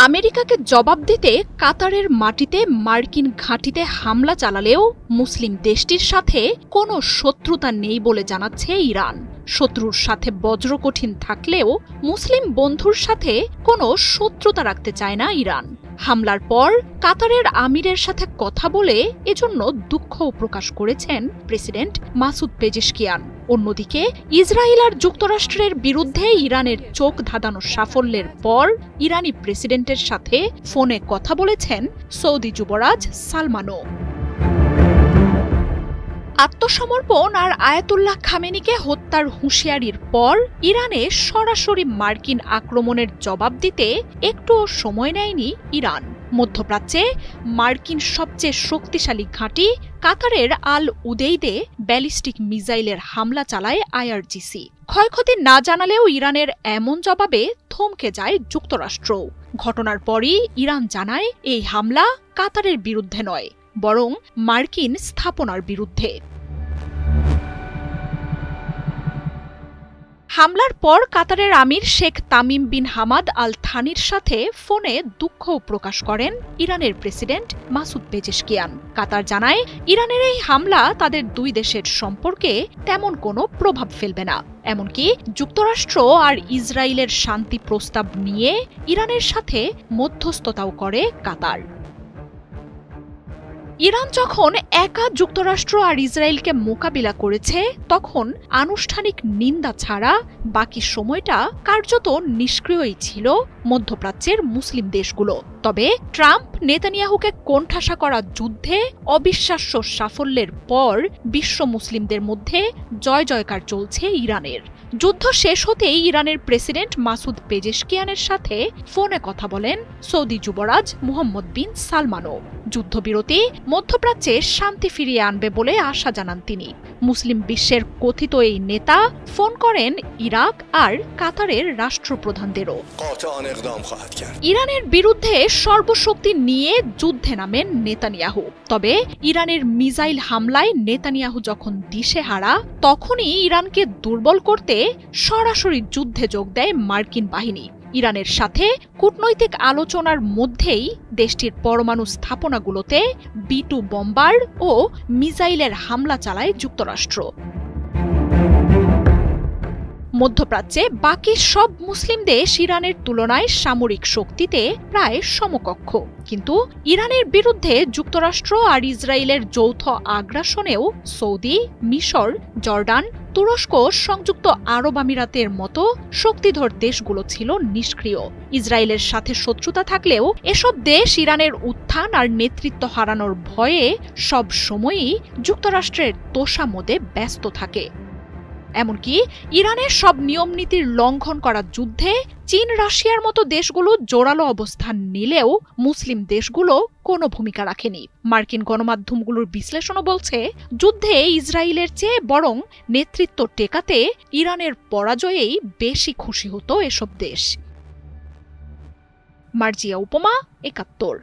আমেরিকাকে জবাব দিতে কাতারের মাটিতে মার্কিন ঘাঁটিতে হামলা চালালেও মুসলিম দেশটির সাথে কোনো শত্রুতা নেই বলে জানাচ্ছে ইরান। শত্রুর সাথে বজ্রকঠিন থাকলেও মুসলিম বন্ধুর সাথে কোনো শত্রুতা রাখতে চায় না ইরান। হামলার পর কাতারের আমিরের সাথে কথা বলে এজন্য দুঃখও প্রকাশ করেছেন প্রেসিডেন্ট মাসুদ পেজেশকিয়ান। অন্যদিকে ইসরায়েল আর যুক্তরাষ্ট্রের বিরুদ্ধে ইরানের চোখ ধাঁধানো সাফল্যের পর ইরানি প্রেসিডেন্টের সাথে ফোনে কথা বলেছেন সৌদি যুবরাজ সালমানও। আত্মসমর্পণ আর আয়াতুল্লাহ খামেনিকে হত্যার হুঁশিয়ারির পর ইরানে সরাসরি মার্কিন আক্রমণের জবাব দিতে একটুও সময় নেয়নি ইরান। মধ্যপ্রাচ্যে মার্কিন সবচেয়ে শক্তিশালী ঘাঁটি কাতারের আল উদেইদে ব্যালিস্টিক মিসাইলের হামলা চালায় আইআরজিসি। ক্ষয়ক্ষতি না জানালেও ইরানের এমন জবাবে থমকে যায় যুক্তরাষ্ট্র। ঘটনার পরই ইরান জানায় এই হামলা কাতারের বিরুদ্ধে নয়, বরং মার্কিন স্থাপনার বিরুদ্ধে। হামলার পর কাতারের Emir Sheikh Tamim bin Hamad Al থানির সাথে ফোনে দুঃখও প্রকাশ করেন ইরানের প্রেসিডেন্ট মাসুদ পেজেশকিয়ান। কাতার জানায় ইরানের এই হামলা তাদের দুই দেশের সম্পর্কে তেমন কোনো প্রভাব ফেলবে না। এমনকি যুক্তরাষ্ট্র আর ইসরায়েলের শান্তি প্রস্তাব নিয়ে ইরানের সাথে মধ্যস্থতাও করে কাতার। ইরান যখন একা যুক্তরাষ্ট্র আর ইসরায়েলকে মোকাবিলা করেছে, তখন আনুষ্ঠানিক নিন্দা ছাড়া বাকি সময়টা কার্যত নিষ্ক্রিয়ই ছিল মধ্যপ্রাচ্যের মুসলিম দেশগুলো। তবে ট্রাম্প নেতানিয়াহুকে কোণঠাসা করা যুদ্ধে অবিশ্বাস্য সাফল্যের পর বিশ্ব মুসলিমদের মধ্যে জয় জয়কার চলছে ইরানের। যুদ্ধ শেষ হতেই ইরানের প্রেসিডেন্ট মাসুদ পেজেশকিয়ানের সাথে ফোনে কথা বলেন সৌদি যুবরাজ মুহাম্মদ বিন সালমানও। যুদ্ধবিরতি মধ্যপ্রাচ্যে শান্তি ফিরিয়ে আনবে বলে আশা জানান তিনি। মুসলিম বিশ্বের কথিত এই নেতা ফোন করেন ইরাক আর কাতারের রাষ্ট্রপ্রধানদেরও। ইরানের বিরুদ্ধে সর্বশক্তি নিয়ে যুদ্ধে নামেন নেতানিয়াহু। তবে ইরানের মিসাইল হামলায় নেতানিয়াহু যখন দিশেহারা, তখনই ইরানকে দুর্বল করতে সরাসরি যুদ্ধে যোগ দেয় মার্কিন বাহিনী। ইরানের সাথে কূটনৈতিক আলোচনার মধ্যেই দেশটির পরমাণু স্থাপনাগুলোতে B-2 বম্বার ও মিসাইলের হামলা চালায় যুক্তরাষ্ট্র। মধ্যপ্রাচ্যে বাকি সব মুসলিম দেশ ইরানের তুলনায় সামরিক শক্তিতে প্রায় সমকক্ষ, কিন্তু ইরানের বিরুদ্ধে যুক্তরাষ্ট্র আর ইসরায়েলের যৌথ আগ্রাসনেও সৌদি, মিশর, জর্ডান, তুরস্ক, সংযুক্ত আরব আমিরাতের মতো শক্তিধর দেশগুলো ছিল নিষ্ক্রিয়। ইসরায়েলের সাথে শত্রুতা থাকলেও এসব দেশ ইরানের উত্থান আর নেতৃত্ব হারানোর ভয়ে সব সময়ই যুক্তরাষ্ট্রের তোষামোদে ব্যস্ত থাকে। এমনকি ইরানের সব নিয়মনীতির লঙ্ঘন করা যুদ্ধে চীন, রাশিয়ার মতো দেশগুলো জোরালো অবস্থান নিলেও মুসলিম দেশগুলো কোনো ভূমিকা রাখেনি। মার্কিন গণমাধ্যমগুলোর বিশ্লেষণও বলছে, যুদ্ধে ইসরায়েলের চেয়ে বরং নেতৃত্ব টেকাতে ইরানের পরাজয়েই বেশি খুশি হতো এসব দেশ। মার্জিয়া উপমা, ৭১।